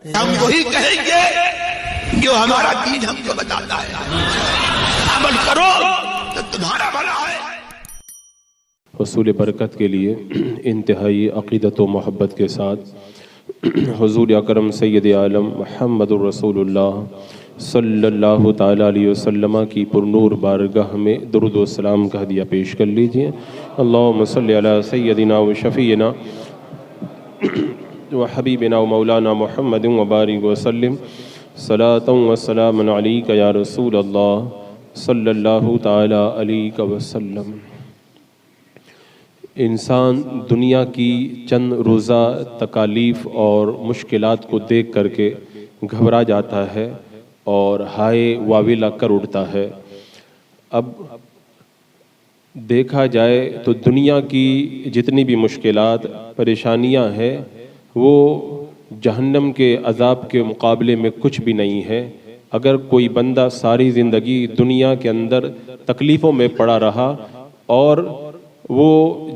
ہم وہی کہیں گے جو ہمارا دین ہم کو بتاتا ہے، عمل کرو تو تمہارا بھلا ہے۔ حصول برکت کے لیے انتہائی عقیدت و محبت کے ساتھ حضور اکرم سید عالم محمد الرسول اللہ صلی اللہ تعالیٰ علیہ وسلم کی پرنور بارگاہ میں درود و سلام کا ہدیہ پیش کر لیجئے۔ اللہم صلی علی سیدنا و شفیعنا و حبیبنا و مولانا محمد و بارک وسلم صلاۃ و سلام علیک یا رسول اللہ صلی اللہ تعالیٰ علیہ وسلم۔ انسان دنیا کی چند روزہ تکالیف اور مشکلات کو دیکھ کر کے گھبرا جاتا ہے اور ہائے واویلا کر اٹھتا ہے۔ اب دیکھا جائے تو دنیا کی جتنی بھی مشکلات پریشانیاں ہیں وہ جہنم کے عذاب کے مقابلے میں کچھ بھی نہیں ہے۔ اگر کوئی بندہ ساری زندگی دنیا کے اندر تکلیفوں میں پڑا رہا اور وہ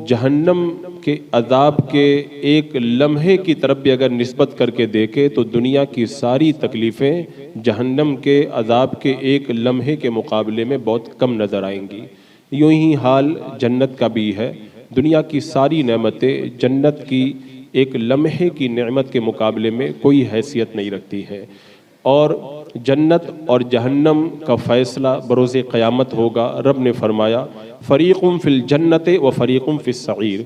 جہنم کے عذاب کے ایک لمحے کی طرف بھی اگر نسبت کر کے دیکھے تو دنیا کی ساری تکلیفیں جہنم کے عذاب کے ایک لمحے کے مقابلے میں بہت کم نظر آئیں گی۔ یوں ہی حال جنت کا بھی ہے۔ دنیا کی ساری نعمتیں جنت کی ایک لمحے کی نعمت کے مقابلے میں کوئی حیثیت نہیں رکھتی ہے، اور جنت اور جہنم کا فیصلہ بروز قیامت ہوگا۔ رب نے فرمایا فریقٌ فی الجنت و فریقٌ فی السعیر،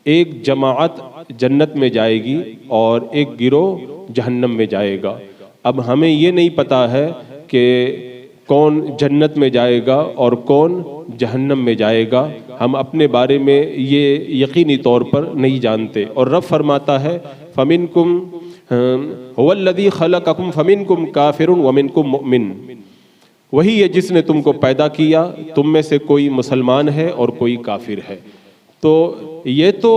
ایک جماعت جنت میں جائے گی اور ایک گروہ جہنم میں جائے گا۔ اب ہمیں یہ نہیں پتا ہے کہ کون جنت میں جائے گا اور کون جہنم میں جائے گا، ہم اپنے بارے میں یہ یقینی طور پر نہیں جانتے۔ اور رب فرماتا ہے فَمِنْكُمْ هو الذی خلقکم فمنکم کافر ومنکم مؤمن، وہی ہے جس نے تم کو پیدا کیا، تم میں سے کوئی مسلمان ہے اور کوئی کافر ہے۔ تو یہ تو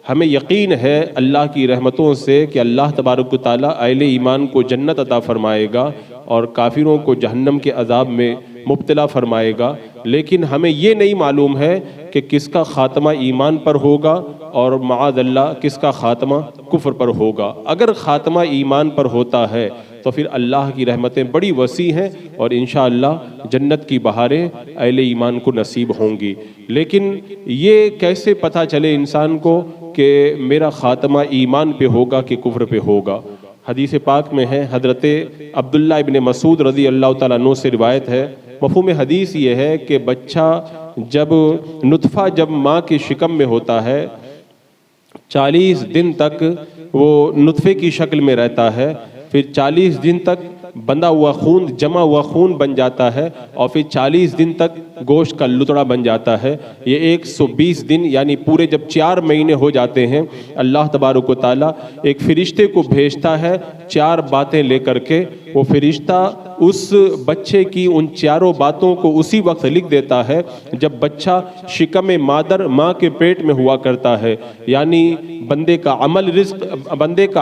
ہمیں یقین ہے اللہ کی رحمتوں سے کہ اللہ تبارک و تعالیٰ اہل ایمان کو جنت عطا فرمائے گا اور کافروں کو جہنم کے عذاب میں مبتلا فرمائے گا، لیکن ہمیں یہ نہیں معلوم ہے کہ کس کا خاتمہ ایمان پر ہوگا اور معاذ اللہ کس کا خاتمہ کفر پر ہوگا۔ اگر خاتمہ ایمان پر ہوتا ہے تو پھر اللہ کی رحمتیں بڑی وسیع ہیں اور انشاءاللہ جنت کی بہاریں اہل ایمان کو نصیب ہوں گی۔ لیکن یہ کیسے پتہ چلے انسان کو کہ میرا خاتمہ ایمان پہ ہوگا کہ کفر پہ ہوگا؟ حدیث پاک میں ہے، حضرت عبداللہ ابن مسعود رضی اللہ تعالیٰ عنہ سے روایت ہے، مفہوم حدیث یہ ہے کہ بچہ نطفہ جب ماں کے شکم میں ہوتا ہے 40 دن تک وہ نطفے کی شکل میں رہتا ہے، پھر 40 دن تک بندھا ہوا خون جمع ہوا خون بن جاتا ہے اور پھر 40 دن تک گوشت کا لتڑا بن جاتا ہے۔ یہ 120 دن یعنی پورے جب 4 مہینے ہو جاتے ہیں، اللہ تبارک و تعالیٰ ایک فرشتے کو بھیجتا ہے 4 باتیں لے کر کے۔ وہ فرشتہ اس بچے کی ان 4 باتوں کو اسی وقت لکھ دیتا ہے جب بچہ شکم مادر ماں کے پیٹ میں ہوا کرتا ہے، یعنی بندے کا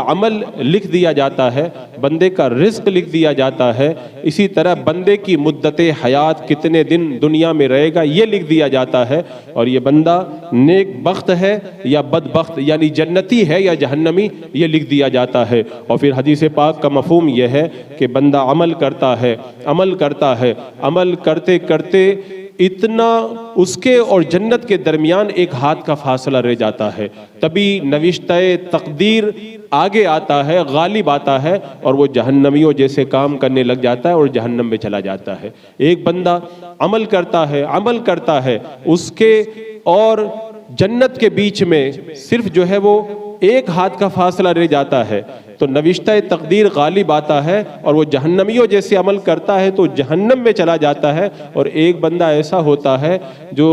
عمل لکھ دیا جاتا ہے، بندے کا رزق لکھ دیا جاتا ہے، اسی طرح بندے کی مدت حیات کتنے دن دنیا میں رہے گا یہ لکھ دیا جاتا ہے، اور یہ بندہ نیک بخت ہے یا بدبخت یعنی جنتی ہے یا جہنمی یہ لکھ دیا جاتا ہے۔ اور پھر حدیث پاک کا مفہوم یہ ہے کہ بندہ عمل کرتا ہے عمل کرتے کرتے اتنا اس کے اور جنت کے درمیان ایک ہاتھ کا فاصلہ رہ جاتا ہے، تبھی نوشتہ تقدیر آگے آتا ہے، غالب آتا ہے اور وہ جہنمیوں جیسے کام کرنے لگ جاتا ہے اور جہنم میں چلا جاتا ہے۔ ایک بندہ عمل کرتا ہے اس کے اور جنت کے بیچ میں صرف جو ہے وہ ایک ہاتھ کا فاصلہ رہ جاتا ہے، تو نوشتہ تقدیر غالب آتا ہے اور وہ جہنمیوں جیسے عمل کرتا ہے تو جہنم میں چلا جاتا ہے، اور ایک بندہ ایسا ہوتا ہے جو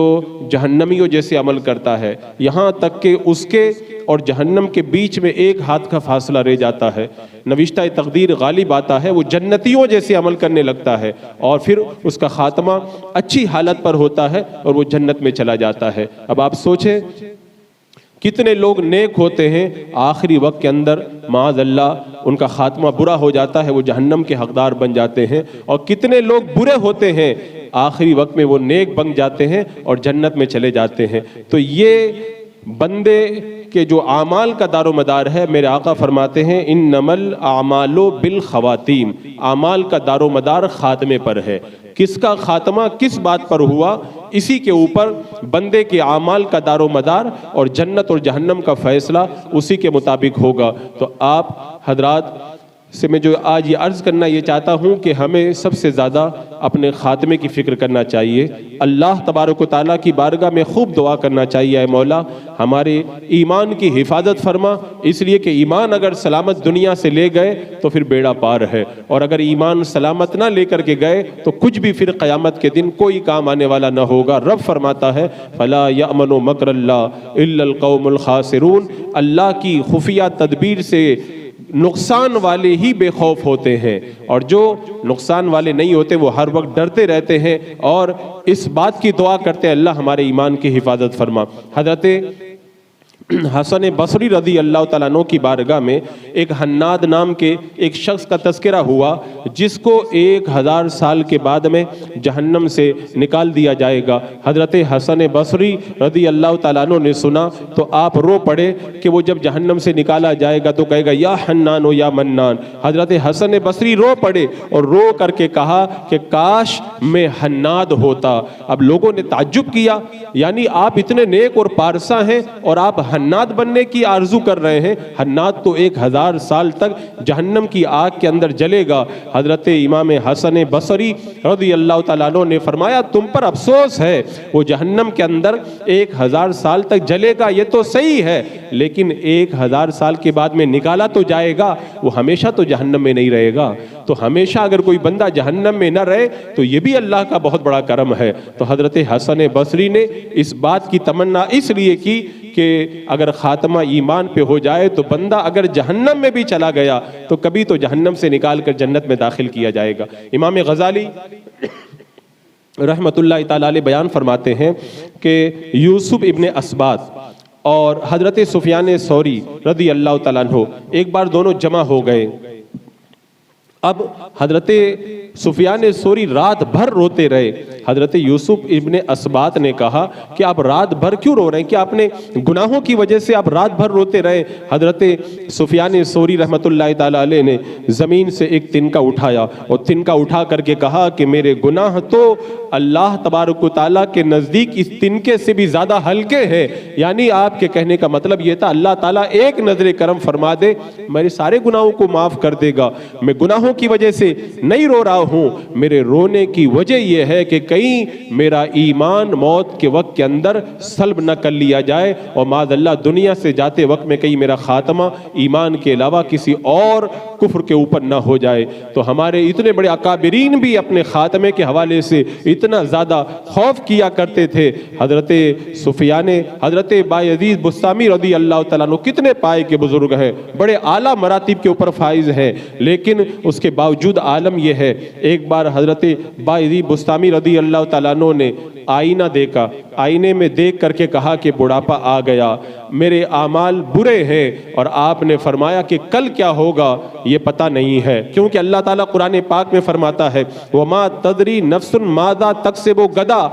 جہنمیوں جیسے عمل کرتا ہے، یہاں تک کہ اس کے اور جہنم کے بیچ میں ایک ہاتھ کا فاصلہ رہ جاتا ہے۔ نوشتہ تقدیر غالب آتا ہے، وہ جنتیوں جیسے عمل کرنے لگتا ہے اور پھر اس کا خاتمہ اچھی حالت پر ہوتا ہے اور وہ جنت میں چلا جاتا ہے۔ اب آپ سوچیں کتنے لوگ نیک ہوتے ہیں، آخری وقت کے اندر معاذ اللہ ان کا خاتمہ برا ہو جاتا ہے، وہ جہنم کے حقدار بن جاتے ہیں، اور کتنے لوگ برے ہوتے ہیں آخری وقت میں وہ نیک بن جاتے ہیں اور جنت میں چلے جاتے ہیں۔ تو یہ بندے کہ جو اعمال کا دار و مدار ہے، میرے آقا فرماتے ہیں انما الاعمال بالخواتیم، اعمال کا دار و مدار خاتمے پر ہے۔ کس کا خاتمہ کس بات پر ہوا، اسی کے اوپر بندے کے اعمال کا دار و مدار اور جنت اور جہنم کا فیصلہ اسی کے مطابق ہوگا۔ تو آپ حضرات سے میں جو آج یہ عرض کرنا یہ چاہتا ہوں کہ ہمیں سب سے زیادہ اپنے خاتمے کی فکر کرنا چاہیے۔ اللہ تبارک و تعالیٰ کی بارگاہ میں خوب دعا کرنا چاہیے، اے مولا ہمارے ایمان کی حفاظت فرما، اس لیے کہ ایمان اگر سلامت دنیا سے لے گئے تو پھر بیڑا پار ہے، اور اگر ایمان سلامت نہ لے کر کے گئے تو کچھ بھی پھر قیامت کے دن کوئی کام آنے والا نہ ہوگا۔ رب فرماتا ہے فَلَا يَأْمَنُ مَكْرَ اللَّهِ إِلَّا الْقَوْمُ الْخَاسِرُونَ، اللہ کی خفیہ تدبیر سے نقصان والے ہی بے خوف ہوتے ہیں، اور جو نقصان والے نہیں ہوتے وہ ہر وقت ڈرتے رہتے ہیں اور اس بات کی دعا کرتے ہیں اللہ ہمارے ایمان کی حفاظت فرما۔ حضرت حسن بصری رضی اللہ تعالیٰ عنہ کی بارگاہ میں ایک حناد نام کے ایک شخص کا تذکرہ ہوا جس کو 1000 سال کے بعد میں جہنم سے نکال دیا جائے گا۔ حضرت حسن بصری رضی اللہ تعالیٰ عنہ نے سنا تو آپ رو پڑے کہ وہ جب جہنم سے نکالا جائے گا تو کہے گا یا حنان و یا منان۔ حضرت حسن بصری رو پڑے اور رو کر کے کہا کہ کاش میں حناد ہوتا۔ اب لوگوں نے تعجب کیا، یعنی آپ اتنے نیک اور پارسا ہیں اور آپ حناد بننے کی آرزو کر رہے ہیں؟ حناد تو 1000 سال تک جہنم کی آگ کے اندر جلے گا۔ حضرت امام حسن بصری رضی اللہ تعالیٰ عنہ نے فرمایا تم پر افسوس ہے، وہ جہنم کے اندر 1000 سال تک جلے گا یہ تو صحیح ہے، لیکن 1000 سال کے بعد میں نکالا تو جائے گا، وہ ہمیشہ تو جہنم میں نہیں رہے گا۔ تو ہمیشہ اگر کوئی بندہ جہنم میں نہ رہے تو یہ بھی اللہ کا بہت بڑا کرم ہے۔ تو حضرت حسن بصری نے اس بات کی تمنا اس لیے کی کہ اگر خاتمہ ایمان پہ ہو جائے تو بندہ اگر جہنم میں بھی چلا گیا تو کبھی تو جہنم سے نکال کر جنت میں داخل کیا جائے گا۔ امام غزالی رحمت اللہ تعالی علیہ بیان فرماتے ہیں کہ یوسف ابن اسباط اور حضرت سفیان ثوری رضی اللہ تعالیٰ عنہ ایک بار دونوں جمع ہو گئے۔ اب حضرت سفیان ثوری رات بھر روتے رہے۔ حضرت یوسف ابن اسباط نے کہا کہ آپ رات بھر کیوں رو رہے ہیں، کہ آپ نے گناہوں کی وجہ سے آپ رات بھر روتے رہے؟ حضرت سفیان ثوری رحمت اللہ تعالی علیہ نے زمین سے ایک تنکا اٹھایا اور تنکا اٹھا کر کے کہا کہ میرے گناہ تو اللہ تبارک و تعالیٰ کے نزدیک اس تنکے سے بھی زیادہ ہلکے ہیں۔ یعنی آپ کے کہنے کا مطلب یہ تھا اللہ تعالیٰ ایک نظر کرم فرما دے میرے سارے گناہوں کو معاف کر دے گا، میں گناہوں کی وجہ سے نہیں رو رہا ہوں، میرے رونے کی وجہ یہ ہے کہ کہیں میرا ایمان موت کے وقت کے اندر سلب نہ کر لیا جائے اور معاذ اللہ دنیا سے جاتے وقت میں کہیں میرا خاتمہ ایمان کے علاوہ کسی اور کفر کے اوپر نہ ہو جائے۔ تو ہمارے اتنے بڑے اکابرین بھی اپنے خاتمے کے حوالے سے اتنا زیادہ خوف کیا کرتے تھے۔ حضرت سفیان، حضرت بایزید بستامی رضی اللہ تعالیٰ عنہ کتنے پائے کے بزرگ ہیں، بڑے اعلیٰ مراتب کے اوپر فائز ہیں، لیکن اس کے باوجود عالم یہ ہے۔ ایک بار حضرت بایزید بستامی رضی اللہ تعالیٰ عنہ نے آئینہ دیکھا، آئینے میں دیکھ کر کے کہا کہ بڑھاپا آ گیا، میرے اعمال برے ہیں، اور آپ نے فرمایا کہ کل کیا ہوگا یہ پتہ نہیں ہے، کیونکہ اللہ تعالیٰ قرآن پاک میں فرماتا ہے وَمَا تَدْرِي نَفْسٌ مَاذَا تَكْسِبُ غَدًا،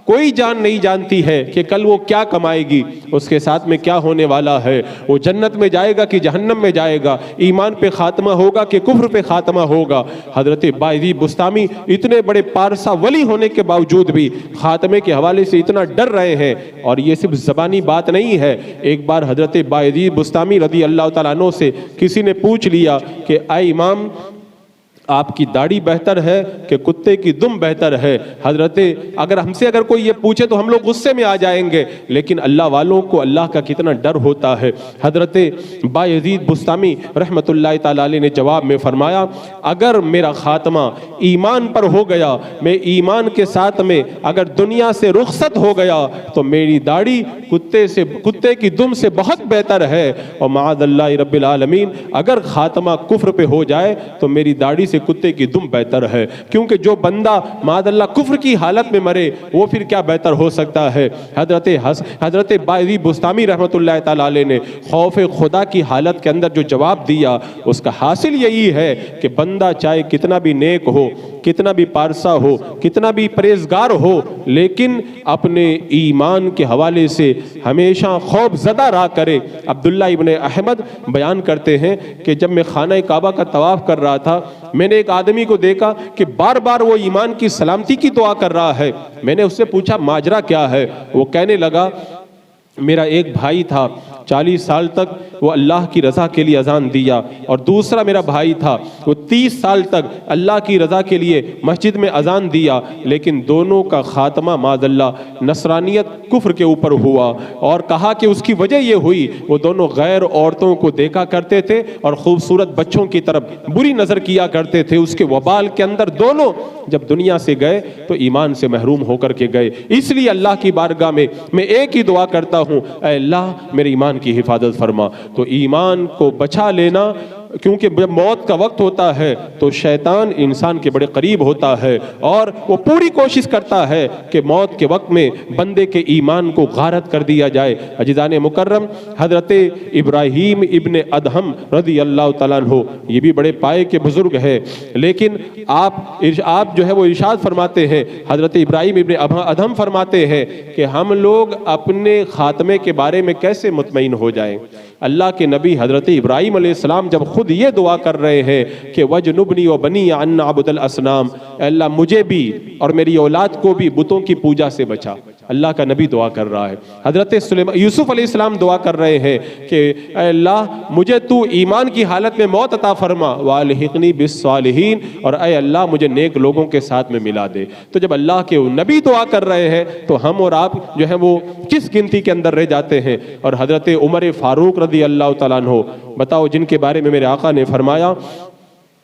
کوئی جان نہیں جانتی ہے کہ کل وہ کیا کمائے گی، اس کے ساتھ میں کیا ہونے والا ہے، وہ جنت میں جائے گا کہ جہنم میں جائے گا، ایمان پہ خاتمہ ہوگا کہ کفر پہ خاتمہ ہوگا۔ حضرت بایزید بستامی اتنے بڑے پارسا ولی ہونے کے باوجود بھی خاتمے کے حوالے سے اتنا ڈر رہے ہیں، اور یہ صرف زبانی بات نہیں ہے۔ ایک بار حضرت بایزید بستامی رضی اللہ تعالیٰ عنہ سے کسی نے پوچھ لیا کہ اے امام آپ کی داڑھی بہتر ہے کہ کتے کی دم بہتر ہے؟ حضرت اگر کوئی یہ پوچھے تو ہم لوگ غصے میں آ جائیں گے، لیکن اللہ والوں کو اللہ کا کتنا ڈر ہوتا ہے۔ حضرت بایزید بستامی رحمت اللہ تعالیٰ علیہ نے جواب میں فرمایا اگر میرا خاتمہ ایمان پر ہو گیا، میں ایمان کے ساتھ میں اگر دنیا سے رخصت ہو گیا تو میری داڑھی کتے کی دم سے بہت بہتر ہے، اور معاذ اللہ رب العالمین اگر خاتمہ کفر پہ ہو جائے تو میری داڑھی سے کتے کی دم بہتر ہے، کیونکہ جو بندہ معاذ اللہ کفر کی حالت میں مرے وہ پھر کیا بہتر ہو سکتا ہے۔ حضرت بائزی بستامی رحمۃ اللہ تعالی علیہ نے خوف خدا کی حالت کے اندر جو جواب دیا اس کا حاصل یہی ہے کہ بندہ چاہے کتنا بھی نیک ہو، کتنا بھی پارسا ہو، کتنا بھی پرہیزگار ہو، لیکن اپنے ایمان کے حوالے سے ہمیشہ خوف زدہ رہا کرے۔ عبداللہ ابن احمد بیان کرتے ہیں کہ جب میں خانہ کعبہ کا طواف کر رہا تھا، میں نے ایک آدمی کو دیکھا کہ بار بار وہ ایمان کی سلامتی کی دعا کر رہا ہے۔ میں نے اس سے پوچھا ماجرا کیا ہے؟ وہ کہنے لگا میرا ایک بھائی تھا 40 سال تک وہ اللہ کی رضا کے لیے اذان دیا، اور دوسرا میرا بھائی تھا وہ 30 سال تک اللہ کی رضا کے لیے مسجد میں اذان دیا، لیکن دونوں کا خاتمہ معاذ اللہ نصرانیت کفر کے اوپر ہوا، اور کہا کہ اس کی وجہ یہ ہوئی وہ دونوں غیر عورتوں کو دیکھا کرتے تھے اور خوبصورت بچوں کی طرف بری نظر کیا کرتے تھے۔ اس کے وبال کے اندر دونوں جب دنیا سے گئے تو ایمان سے محروم ہو کر کے گئے۔ اس لیے اللہ کی بارگاہ میں ایک ہی دعا کرتا ہوں، اے اللہ میرے ایمان کی حفاظت فرما۔ تو ایمان کو بچا لینا، کیونکہ جب موت کا وقت ہوتا ہے تو شیطان انسان کے بڑے قریب ہوتا ہے اور وہ پوری کوشش کرتا ہے کہ موت کے وقت میں بندے کے ایمان کو غارت کر دیا جائے۔ عزیزان مکرم، حضرت ابراہیم ابن ادہم رضی اللہ تعالیٰ عنہ یہ بھی بڑے پائے کے بزرگ ہے، لیکن آپ جو ہے وہ ارشاد فرماتے ہیں، حضرت ابراہیم ابن ادہم فرماتے ہیں کہ ہم لوگ اپنے خاتمے کے بارے میں کیسے مطمئن ہو جائیں۔ اللہ کے نبی حضرت ابراہیم علیہ السلام جب خود یہ دعا کر رہے ہیں کہ وَجْنُبْنِي وَبَنِيَّ أَن نَّعْبُدَ الْأَصْنَامَ، اے اللہ مجھے بھی اور میری اولاد کو بھی بتوں کی پوجا سے بچا، اللہ کا نبی دعا کر رہا ہے۔ حضرت یوسف علیہ السلام دعا کر رہے ہیں کہ اے اللہ مجھے تو ایمان کی حالت میں موت عطا فرما، وَأَلْحِقْنِي بِالصَّالِحِينَ، اور اے اللہ مجھے نیک لوگوں کے ساتھ میں ملا دے۔ تو جب اللہ کے نبی دعا کر رہے ہیں تو ہم اور آپ جو ہے وہ کس گنتی کے اندر رہ جاتے ہیں۔ اور حضرت عمر فاروق رضی اللہ تعالیٰ عنہ، بتاؤ جن کے بارے میں میرے آقا نے فرمایا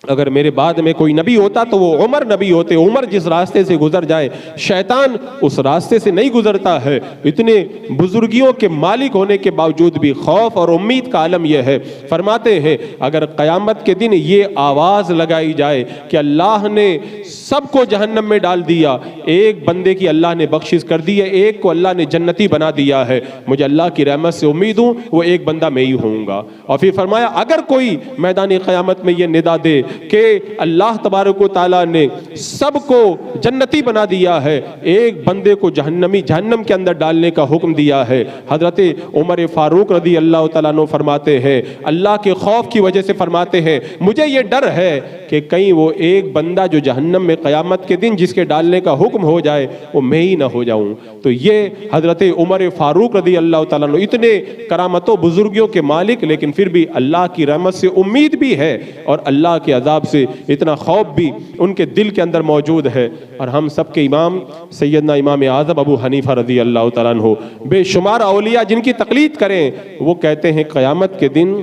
اگر میرے بعد میں کوئی نبی ہوتا تو وہ عمر نبی ہوتے۔ عمر جس راستے سے گزر جائے شیطان اس راستے سے نہیں گزرتا ہے۔ اتنے بزرگیوں کے مالک ہونے کے باوجود بھی خوف اور امید کا عالم یہ ہے۔ فرماتے ہیں اگر قیامت کے دن یہ آواز لگائی جائے کہ اللہ نے سب کو جہنم میں ڈال دیا، ایک بندے کی اللہ نے بخشش کر دی ہے، ایک کو اللہ نے جنتی بنا دیا ہے، مجھے اللہ کی رحمت سے امید ہوں وہ ایک بندہ میں ہی ہوں گا۔ اور پھر فرمایا اگر کوئی میدان قیامت میں یہ ندا دے کہ اللہ تبارک و تعالیٰ نے سب کو جنتی بنا دیا ہے، ایک بندے کو جہنم کے اندر ڈالنے کا حکم دیا ہے، حضرت عمر فاروق رضی اللہ تعالیٰ عنہ فرماتے ہیں اللہ کے خوف کی وجہ سے فرماتے ہیں مجھے یہ ڈر ہے کہ کہیں وہ ایک بندہ جو جہنم میں قیامت کے دن جس کے ڈالنے کا حکم ہو جائے وہ میں ہی نہ ہو جاؤں۔ تو یہ حضرت عمر فاروق رضی اللہ تعالیٰ عنہ اتنے کرامتوں بزرگیوں کے مالک، لیکن پھر بھی اللہ کی رحمت سے امید بھی ہے اور اللہ کے عذاب سے اتنا خوف بھی ان کے دل کے اندر موجود ہے۔ اور ہم سب کے امام سیدنا امام اعظم ابو حنیفہ رضی اللہ تعالیٰ عنہ بے شمار اولیاء جن کی تقلید کریں، وہ کہتے ہیں قیامت کے دن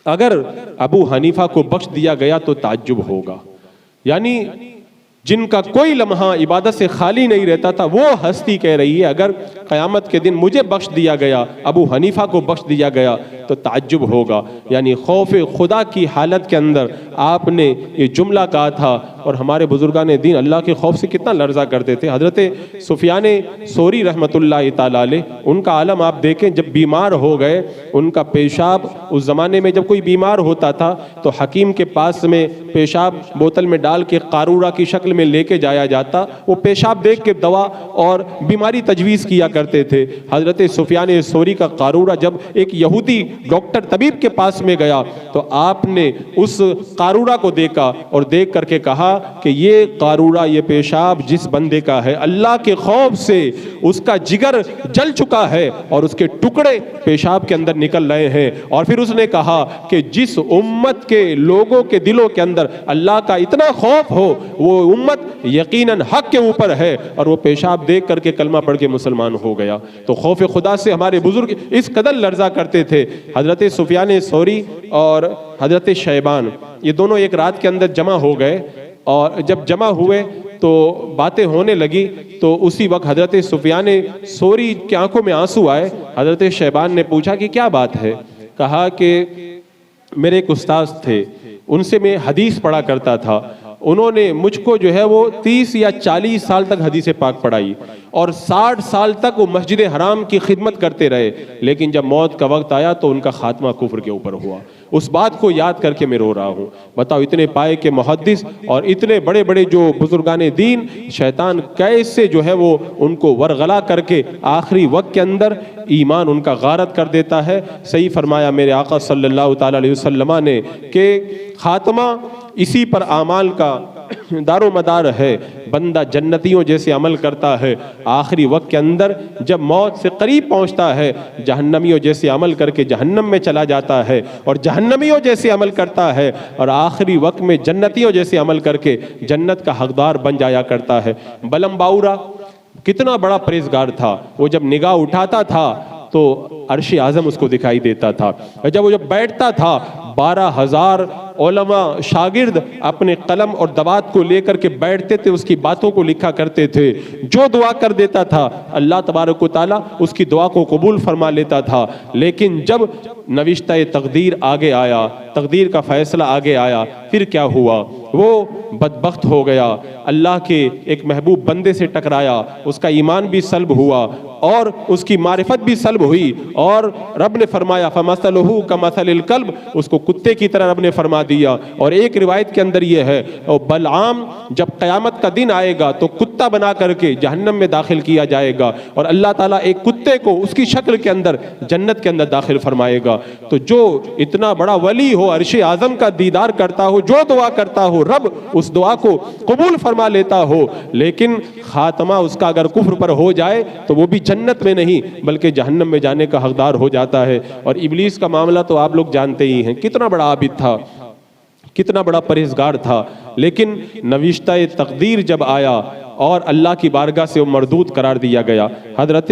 اگر ابو حنیفہ کو بخش دیا گیا تو تعجب ہوگا، یعنی جن کا کوئی لمحہ عبادت سے خالی نہیں رہتا تھا وہ ہستی کہہ رہی ہے اگر قیامت کے دن مجھے بخش دیا گیا، ابو حنیفہ کو بخش دیا گیا تو تعجب ہوگا۔ یعنی خوف خدا کی حالت کے اندر آپ نے یہ جملہ کہا تھا، اور ہمارے بزرگان دین اللہ کے خوف سے کتنا لرزہ کرتے تھے۔ حضرت سفیان ثوری رحمۃ اللہ تعالیٰ علیہ، ان کا عالم آپ دیکھیں جب بیمار ہو گئے، ان کا پیشاب اس زمانے میں جب کوئی بیمار ہوتا تھا تو حکیم کے پاس میں پیشاب بوتل میں ڈال کے قارورہ کی شکل میں لے کے جایا جاتا، وہ پیشاب دیکھ کے دوا اور بیماری تجویز کیا کرتے تھے۔ حضرت سفیان ثوری کا قارورہ جب ایک یہودی ڈاکٹر طبیب کے پاس میں گیا تو آپ نے اس قارورہ کو دیکھا اور دیکھ کر کے کہا کہ یہ قارورہ، یہ پیشاب جس بندے کا ہے اللہ کے خوف سے اس کا جگر جل چکا ہے اور اس کے ٹکڑے پیشاب کے اندر نکل رہے ہیں۔ اور پھر اس نے کہا کہ جس امت کے لوگوں کے دلوں کے اندر اللہ کا اتنا خوف ہو وہ امت یقیناً حق کے اوپر ہے، اور وہ پیشاب دیکھ کر کے کلمہ پڑھ کے مسلمان ہو گیا۔ تو خوف خدا سے ہمارے بزرگ اس قدر لرزہ کرتے تھے۔ حضرت سفیان ثوری اور حضرت شیبان یہ دونوں ایک رات کے اندر جمع ہو گئے، اور جب جمع ہوئے تو باتیں ہونے لگی تو اسی وقت حضرت سفیان ثوری کی آنکھوں میں آنسو آئے۔ حضرت شیبان نے پوچھا کہ کیا بات ہے؟ کہا کہ میرے ایک استاذ تھے، ان سے میں حدیث پڑھا کرتا تھا، انہوں نے مجھ کو جو ہے وہ 30 یا 40 سال تک حدیث پاک پڑھائی اور 60 سال تک وہ مسجد حرام کی خدمت کرتے رہے، لیکن جب موت کا وقت آیا تو ان کا خاتمہ کفر کے اوپر ہوا۔ اس بات کو یاد کر کے میں رو رہا ہوں۔ بتاؤ اتنے پائے کے محدث اور اتنے بڑے بڑے جو بزرگان دین، شیطان کیسے جو ہے وہ ان کو ورغلا کر کے آخری وقت کے اندر ایمان ان کا غارت کر دیتا ہے۔ صحیح فرمایا میرے آقا صلی اللہ تعالی علیہ وسلم نے کہ خاتمہ اسی پر اعمال کا دار و مدار ہے۔ بندہ جنتیوں جیسے عمل کرتا ہے، آخری وقت کے اندر جب موت سے قریب پہنچتا ہے جہنمیوں جیسے عمل کر کے جہنم میں چلا جاتا ہے، اور جہنمیوں جیسے عمل کرتا ہے اور آخری وقت میں جنتیوں جیسے عمل کر کے جنت کا حقدار بن جایا کرتا ہے۔ بلم باورا کتنا بڑا پرہیزگار تھا، وہ جب نگاہ اٹھاتا تھا تو عرش اعظم اس کو دکھائی دیتا تھا، جب وہ بیٹھتا تھا 12,000 علماء شاگرد اپنے قلم اور دوات کو لے کر کے بیٹھتے تھے، اس کی باتوں کو لکھا کرتے تھے، جو دعا کر دیتا تھا اللہ تبارک و تعالیٰ اس کی دعا کو قبول فرما لیتا تھا۔ لیکن جب نوشتہ تقدیر آگے آیا، تقدیر کا فیصلہ آگے آیا، پھر کیا ہوا؟ وہ بدبخت ہو گیا، اللہ کے ایک محبوب بندے سے ٹکرایا، اس کا ایمان بھی سلب ہوا اور اس کی معرفت بھی سلب ہوئی، اور رب نے فرمایا فَمَثَلُهُ كَمَثَلِ الْكَلْبِ، اس کو کتے کی طرح رب نے فرما دیا۔ اور ایک روایت کے اندر یہ ہے بلعام جب قیامت کا دن آئے گا تو کتا بنا کر کے جہنم میں داخل کیا جائے گا، اور اللہ تعالیٰ ایک کتے کو اس کی شکل کے اندر جنت کے اندر داخل فرمائے گا۔ تو جو اتنا بڑا ولی ہو، عرش اعظم کا دیدار کرتا ہو، جو دعا کرتا ہو رب اس دعا کو قبول فرما لیتا ہو، لیکن خاتمہ اس کا اگر کفر پر ہو جائے تو وہ بھی جنت میں نہیں بلکہ جہنم میں جانے کا حقدار ہو جاتا ہے۔ اور ابلیس کا معاملہ تو آپ لوگ جانتے ہی ہیں، کتنا بڑا عابد تھا، کتنا بڑا پرہیزگار تھا، لیکن نوشتہ تقدیر جب آیا اور اللہ کی بارگاہ سے وہ مردود قرار دیا گیا۔ حضرت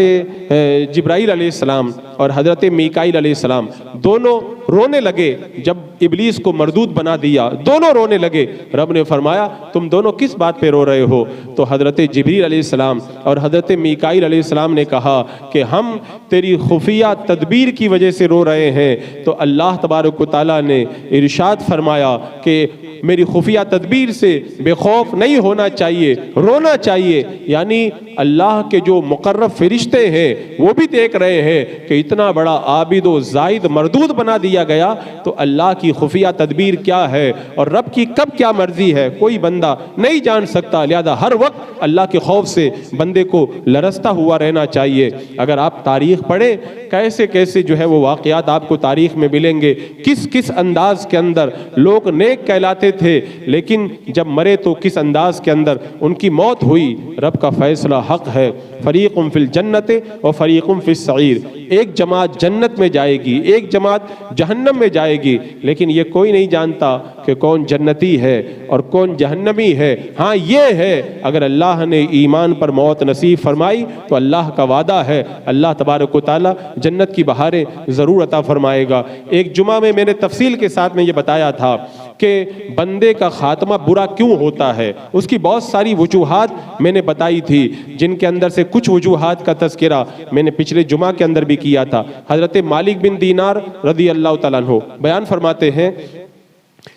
جبرائیل علیہ السلام اور حضرت میکائیل علیہ السلام دونوں رونے لگے جب ابلیس کو مردود بنا دیا، دونوں رونے لگے۔ رب نے فرمایا تم دونوں کس بات پہ رو رہے ہو؟ تو حضرت جبریل علیہ السلام اور حضرت میکائیل علیہ السلام نے کہا کہ ہم تیری خفیہ تدبیر کی وجہ سے رو رہے ہیں۔ تو اللہ تبارک و تعالیٰ نے ارشاد فرمایا کہ میری خفیہ تدبیر سے بے خوف نہیں ہونا چاہیے، رونا چاہیے۔ یعنی اللہ کے جو مقرب فرشتے ہیں وہ بھی دیکھ رہے ہیں کہ اتنا بڑا عابد و زاہد مردود بنا دیا گیا، تو اللہ کی خفیہ تدبیر کیا ہے اور رب کی کب کیا مرضی ہے کوئی بندہ نہیں جان سکتا۔ لہذا ہر وقت اللہ کے خوف سے بندے کو لرزتا ہوا رہنا چاہیے۔ اگر آپ تاریخ پڑھیں کیسے کیسے جو ہے وہ واقعات آپ کو تاریخ میں ملیں گے، کس کس انداز کے اندر لوگ نیک کہلاتے تھے لیکن جب مرے تو کس انداز کے اندر ان کی موت ہوئی۔ رب کا فیصلہ حق ہے، فریق فی الجنت و فریق فی السعیر، ایک جماعت جنت میں جائے گی، ایک جماعت جہنم میں جائے گی، لیکن یہ کوئی نہیں جانتا کہ کون جنتی ہے اور کون جہنمی ہے۔ ہاں یہ ہے اگر اللہ نے ایمان پر موت نصیب فرمائی تو اللہ کا وعدہ ہے اللہ تبارک و تعالیٰ جنت کی بہاریں ضرور عطا فرمائے گا۔ ایک جمعہ میں میں نے تفصیل کے ساتھ میں یہ بتایا تھا کہ بندے کا خاتمہ برا کیوں ہوتا ہے، اس کی بہت ساری وجوہات میں نے بتائی تھی، جن کے اندر سے کچھ وجوہات کا تذکرہ میں نے پچھلے جمعہ کے اندر بھی کیا تھا۔ حضرت مالک بن دینار رضی اللہ تعالیٰ عنہ بیان فرماتے ہیں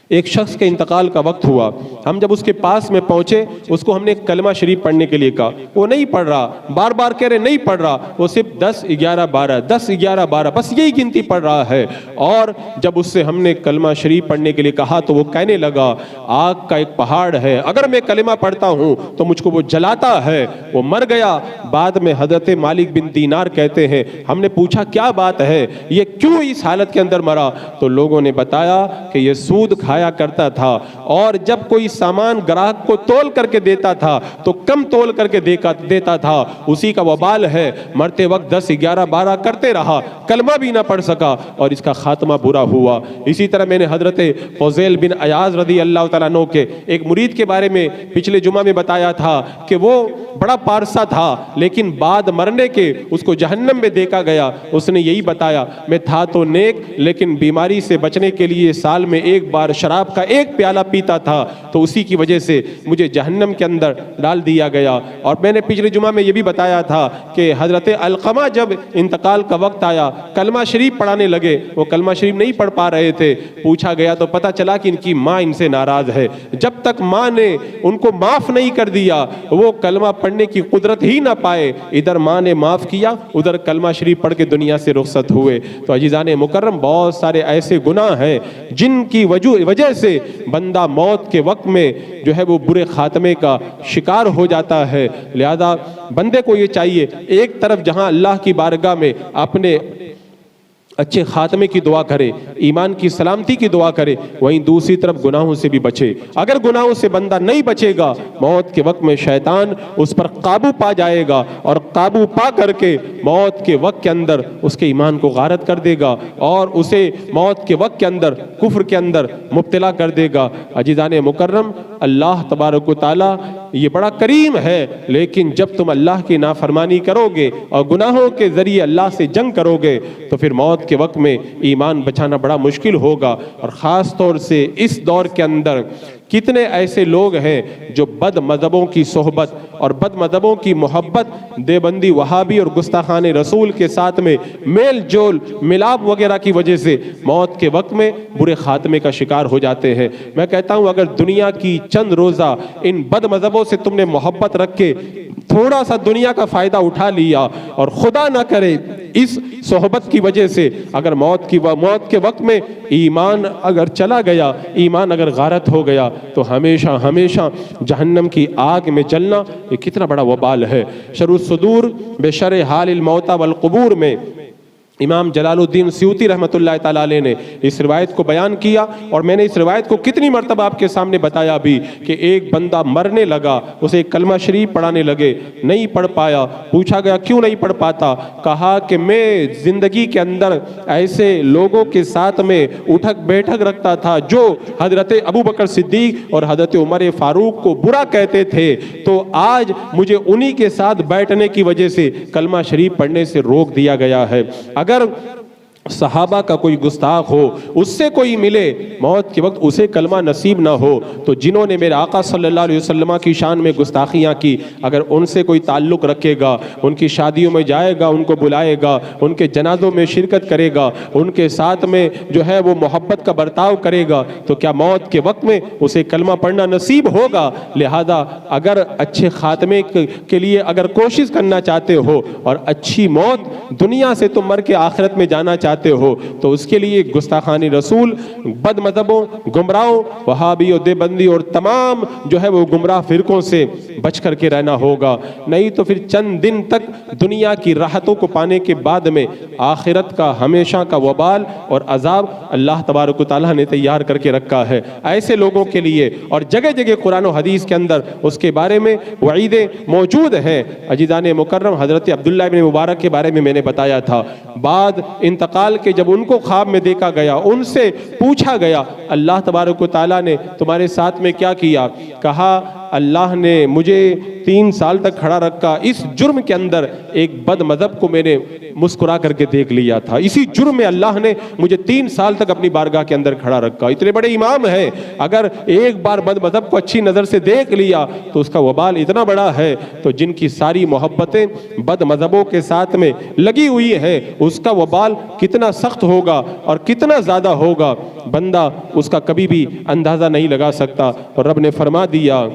ایک شخص کے انتقال کا وقت ہوا، ہم جب اس کے پاس میں پہنچے اس کو ہم نے کلمہ شریف پڑھنے کے لیے کہا، وہ نہیں پڑھ رہا، بار بار کہہ رہے نہیں پڑھ رہا، وہ صرف 10 11 12 10 11 12 بس یہی گنتی پڑھ رہا ہے۔ اور جب اس سے ہم نے کلمہ شریف پڑھنے کے لیے کہا تو وہ کہنے لگا آگ کا ایک پہاڑ ہے، اگر میں کلمہ پڑھتا ہوں تو مجھ کو وہ جلاتا ہے، وہ مر گیا۔ بعد میں حضرت مالک بن دینار کہتے ہیں ہم نے پوچھا کیا بات ہے، یہ کیوں اس حالت کے اندر مرا؟ تو لوگوں نے بتایا کہ یہ سود کھایا کرتا تھا اور جب کوئی سامان گراہک کو تول کر کے دیتا تھا تو کم تول کر کے دیتا تھا، اسی کا وبال ہے، مرتے وقت 10 11 12 کرتے رہا، کلمہ بھی نہ پڑھ سکا اور اس کا خاتمہ برا ہوا۔ اسی طرح میں نے حضرت فضیل بن عیاض رضی اللہ تعالیٰ عنہ کے ایک مرید کے بارے میں پچھلے جمعہ میں بتایا تھا کہ وہ بڑا پارسا تھا لیکن بعد مرنے کے اس کو جہنم میں دیکھا گیا۔ اس نے یہی بتایا میں تھا تو نیک لیکن بیماری سے بچنے کے لیے سال میں ایک بار شراب کا ایک پیالہ پیتا تھا تو اسی کی وجہ سے مجھے جہنم کے اندر ڈال دیا گیا۔ اور میں نے پچھلے جمعہ میں یہ بھی بتایا تھا کہ حضرت علقمہ جب انتقال کا وقت آیا کلمہ شریف پڑھانے لگے، وہ کلمہ شریف نہیں پڑھ پا رہے تھے، پوچھا گیا تو پتہ چلا کہ ان کی ماں ان سے ناراض ہے۔ جب تک ماں نے ان کو معاف نہیں کر دیا وہ کلمہ پڑھنے کی قدرت ہی نہ پائے، ادھر ماں نے معاف کیا، ادھر کلمہ شریف پڑھ کے دنیا سے رخصت ہوئے۔ تو عزیزان مکرم بہت سارے ایسے گناہ ہیں جن کی وجہ سے بندہ موت کے وقت میں جو ہے وہ برے خاتمے کا شکار ہو جاتا ہے۔ لہذا بندے کو یہ چاہیے ایک طرف جہاں اللہ کی بارگاہ میں اپنے اچھے خاتمے کی دعا کرے، ایمان کی سلامتی کی دعا کرے، وہیں دوسری طرف گناہوں سے بھی بچے۔ اگر گناہوں سے بندہ نہیں بچے گا موت کے وقت میں شیطان اس پر قابو پا جائے گا اور قابو پا کر کے موت کے وقت کے اندر اس کے ایمان کو غارت کر دے گا اور اسے موت کے وقت کے اندر کفر کے اندر مبتلا کر دے گا۔ عزیزان مکرم اللہ تبارک و تعالی یہ بڑا کریم ہے، لیکن جب تم اللہ کی نافرمانی کرو گے اور گناہوں کے ذریعے اللہ سے جنگ کرو گے تو پھر موت کے وقت میں ایمان بچانا بڑا مشکل ہوگا۔ اور خاص طور سے اس دور کے اندر کتنے ایسے لوگ ہیں جو بد مذہبوں کی صحبت اور بد مذہبوں کی محبت، دیوبندی وہابی اور گستاخان رسول کے ساتھ میں میل جول ملاپ وغیرہ کی وجہ سے موت کے وقت میں برے خاتمے کا شکار ہو جاتے ہیں۔ میں کہتا ہوں اگر دنیا کی چند روزہ ان بد مذہبوں سے تم نے محبت رکھ کے تھوڑا سا دنیا کا فائدہ اٹھا لیا اور خدا نہ کرے اس صحبت کی وجہ سے اگر موت کے وقت میں ایمان اگر چلا گیا، ایمان اگر غارت ہو گیا تو ہمیشہ ہمیشہ جہنم کی آگ میں جلنا یہ کتنا بڑا وبال ہے۔ شرح الصدور بشرح حال الموتى والقبور میں امام جلال الدین سیوطی رحمۃ اللہ تعالیٰ علیہ نے اس روایت کو بیان کیا، اور میں نے اس روایت کو کتنی مرتبہ آپ کے سامنے بتایا بھی کہ ایک بندہ مرنے لگا، اسے کلمہ شریف پڑھانے لگے، نہیں پڑھ پایا، پوچھا گیا کیوں نہیں پڑھ پاتا، کہا کہ میں زندگی کے اندر ایسے لوگوں کے ساتھ میں اٹھک بیٹھک رکھتا تھا جو حضرت ابوبکر صدیق اور حضرت عمر فاروق کو برا کہتے تھے، تو آج مجھے انہی کے ساتھ بیٹھنے کی وجہ سے کلمہ شریف پڑھنے سے روک دیا گیا ہے۔ اگر صحابہ کا کوئی گستاخ ہو، اس سے کوئی ملے موت کے وقت اسے کلمہ نصیب نہ ہو، تو جنہوں نے میرے آقا صلی اللہ علیہ وسلم کی شان میں گستاخیاں کی اگر ان سے کوئی تعلق رکھے گا، ان کی شادیوں میں جائے گا، ان کو بلائے گا، ان کے جنازوں میں شرکت کرے گا، ان کے ساتھ میں جو ہے وہ محبت کا برتاؤ کرے گا، تو کیا موت کے وقت میں اسے کلمہ پڑھنا نصیب ہوگا؟ لہذا اگر اچھے خاتمے کے لیے اگر کوشش کرنا چاہتے ہو اور اچھی موت دنیا سے تم مر کے آخرت میں جانا چاہتے ہو تو اس کے لیے گستاخان رسول، بد مذہبوں، گمراہوں، وہابی اور دیوبندی اور تمام جو ہے وہ گمراہ فرقوں سے بچ کر کے رہنا ہوگا، نہیں تو پھر چند دن تک دنیا کی راحتوں کو پانے کے بعد میں آخرت کا ہمیشہ کا وبال اور عذاب اللہ تبارک و تعالیٰ نے تیار کر کے رکھا ہے ایسے لوگوں کے لیے، اور جگہ جگہ قرآن و حدیث کے اندر اس کے بارے میں وعیدیں موجود ہیں۔ عزیزان مکرم حضرت عبداللہ بن مبارک کے بارے میں میں نے بتایا تھا، بعد انتقال کہ جب ان کو خواب میں دیکھا گیا، ان سے پوچھا گیا اللہ تبارک و تعالیٰ نے تمہارے ساتھ میں کیا کیا؟ کہا اللہ نے مجھے 3 سال تک کھڑا رکھا، اس جرم کے اندر ایک بد مذہب کو میں نے مسکرا کر کے دیکھ لیا تھا، اسی جرم میں اللہ نے مجھے 3 سال تک اپنی بارگاہ کے اندر کھڑا رکھا۔ اتنے بڑے امام ہیں، اگر ایک بار بد مذہب کو اچھی نظر سے دیکھ لیا تو اس کا وبال اتنا بڑا ہے، تو جن کی ساری محبتیں بد مذہبوں کے ساتھ میں لگی ہوئی ہیں اس کا وبال کتنا سخت ہوگا اور کتنا زیادہ ہوگا بندہ اس کا کبھی بھی اندازہ نہیں لگا سکتا۔ اور رب نے فرما دیا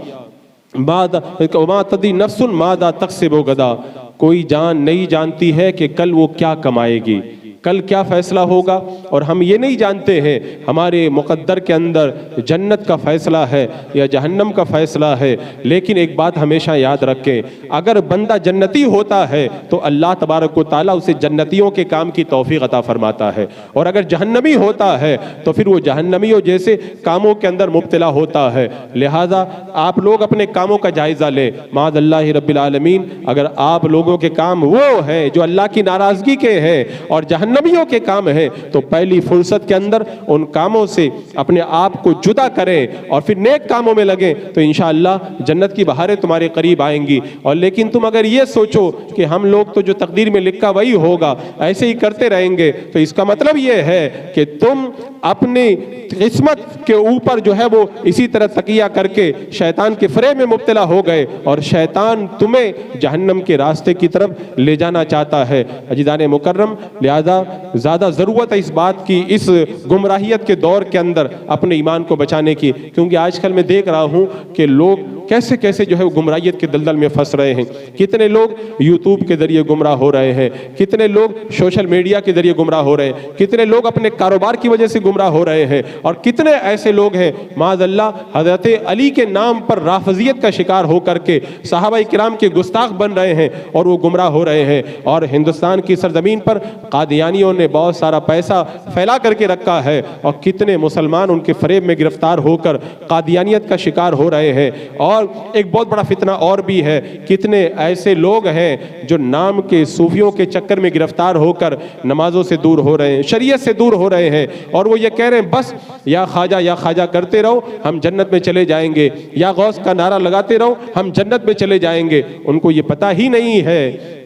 وَمَا تَدْرِي نَفْسٌ مَاذَا تَكْسِبُ غَدًا، کوئی جان نہیں جانتی ہے کہ کل وہ کیا کمائے گی، کل کیا فیصلہ ہوگا، اور ہم یہ نہیں جانتے ہیں ہمارے مقدر کے اندر جنت کا فیصلہ ہے یا جہنم کا فیصلہ ہے۔ لیکن ایک بات ہمیشہ یاد رکھیں، اگر بندہ جنتی ہوتا ہے تو اللہ تبارک و تعالیٰ اسے جنتیوں کے کام کی توفیق عطا فرماتا ہے، اور اگر جہنمی ہوتا ہے تو پھر وہ جہنمیوں جیسے کاموں کے اندر مبتلا ہوتا ہے۔ لہٰذا آپ لوگ اپنے کاموں کا جائزہ لیں، معاذ اللہ رب العالمین اگر آپ لوگوں کے کام وہ ہیں جو اللہ کی ناراضگی کے ہیں اور جہنم جہنمیوں کے کام ہیں تو پہلی فرصت کے اندر ان کاموں سے اپنے آپ کو جدا کریں اور پھر نیک کاموں میں لگیں تو انشاءاللہ جنت کی بہاریں تمہارے قریب آئیں گی. اور لیکن تم اگر یہ سوچو کہ ہم لوگ تو جو تقدیر میں لکھا وہی ہوگا, ایسے ہی کرتے رہیں گے, تو اس کا مطلب یہ ہے کہ تم اپنی قسمت کے اوپر جو ہے وہ اسی طرح تکیہ کر کے شیطان کے فریب میں مبتلا ہو گئے اور شیطان تمہیں جہنم کے راستے کی طرف لے جانا چاہتا ہے. عزیزان مکرم, لہذا زیادہ ضرورت ہے اس بات کی, اس گمراہیت کے دور کے اندر اپنے ایمان کو بچانے کی, کیونکہ آج کل میں دیکھ رہا ہوں کہ لوگ کیسے کیسے جو ہے گمراہیت کے دلدل میں پھنس رہے ہیں. کتنے لوگ یوٹیوب کے ذریعے گمراہ ہو رہے ہیں, کتنے لوگ سوشل میڈیا کے ذریعے گمراہ ہو رہے ہیں, کتنے لوگ اپنے کاروبار کی وجہ سے گمراہ ہو رہے ہیں, اور کتنے ایسے لوگ ہیں معاذ اللہ حضرت علی کے نام پر رافضیت کا شکار ہو کر کے صحابہ کرام کے گستاخ بن رہے ہیں اور وہ گمراہ ہو رہے ہیں. اور ہندوستان کی سرزمین پر قادیانیوں نے بہت سارا پیسہ پھیلا کر کے رکھا ہے اور کتنے مسلمان ان کے فریب میں گرفتار ہو کر قادیانیت کا شکار ہو رہے ہیں. اور ایک بہت بڑا فتنہ اور بھی ہے, کتنے ایسے لوگ ہیں جو نام کے صوفیوں کے چکر میں گرفتار ہو کر نمازوں سے دور ہو رہے ہیں, شریعت سے دور ہو رہے ہیں, اور وہ یہ کہہ رہے ہیں بس یا خواجہ کرتے رہو ہم جنت میں چلے جائیں گے, یا غوث کا نعرہ لگاتے رہو ہم جنت میں چلے جائیں گے. ان کو یہ پتہ ہی نہیں ہے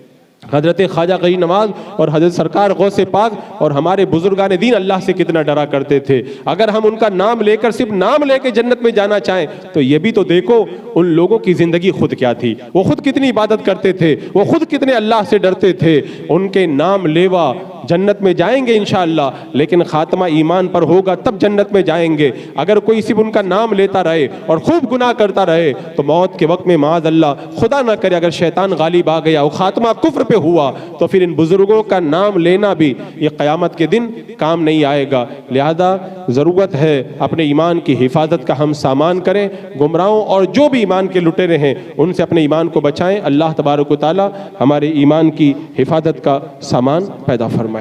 حضرت خواجہ غریب نواز اور حضرت سرکار غوث پاک اور ہمارے بزرگان دین اللہ سے کتنا ڈرا کرتے تھے. اگر ہم ان کا نام لے کر صرف نام لے کے جنت میں جانا چاہیں تو یہ بھی تو دیکھو ان لوگوں کی زندگی خود کیا تھی, وہ خود کتنی عبادت کرتے تھے, وہ خود کتنے اللہ سے ڈرتے تھے. ان کے نام لیوا جنت میں جائیں گے انشاءاللہ, لیکن خاتمہ ایمان پر ہوگا تب جنت میں جائیں گے. اگر کوئی صرف ان کا نام لیتا رہے اور خوب گناہ کرتا رہے تو موت کے وقت میں معاذ اللہ خدا نہ کرے اگر شیطان غالب آ گیا اور خاتمہ کفر پہ ہوا تو پھر ان بزرگوں کا نام لینا بھی یہ قیامت کے دن کام نہیں آئے گا. لہذا ضرورت ہے اپنے ایمان کی حفاظت کا ہم سامان کریں. گمراہوں اور جو بھی ایمان کے لٹیرے ہیں ان سے اپنے ایمان کو بچائیں. اللہ تبارک و تعالی ہمارے ایمان کی حفاظت کا سامان پیدا فرمائے.